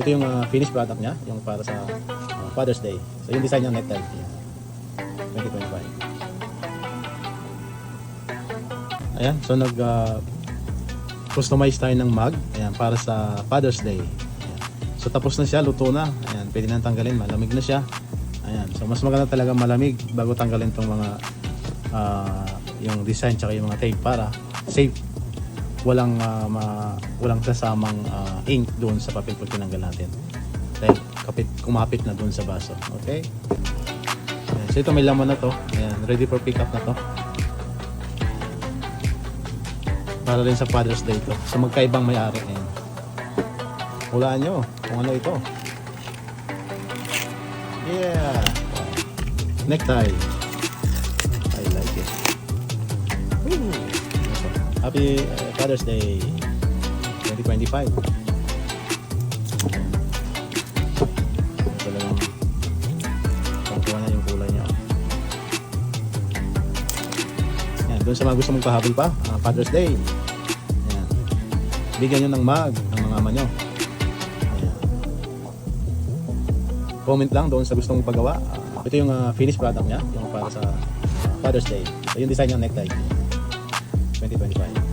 Ito yung finished product niya, yung para sa Father's Day. So yung design niya necktie. 2025. Ayan, so nag customize tayo ng mug, ayan, para sa Father's Day. Ayan. So tapos na siya, luto na. Ayan, pwede na tanggalin, malamig na siya. Ayan, so mas maganda talaga malamig bago tanggalin tong mga yung design tsaka yung mga tape para safe. Walang sasamang ink doon sa papel pag tinanggal natin. Dahil kumapit na doon sa baso. Okay? Ayan, so ito may laman na to. Ayan, ready for pick up na to. Para rin sa Father's Day to. So magkaibang may-ari. Ayan. Hulaan nyo kung ano ito. Yeah! Necktie. I like it. Woo! Happy Father's Day 2025. Talagang pangkuha na yung kulay niya. Yan, doon sa mga gusto mong pahabol pa, Father's Day. Yan. Bigyan nyo ng mug ang mga ama nyo. Yan. Comment lang doon sa gusto mong pagawa. Ito yung finished product niya, yung para sa Father's Day. So, yung design ng necktie 2025.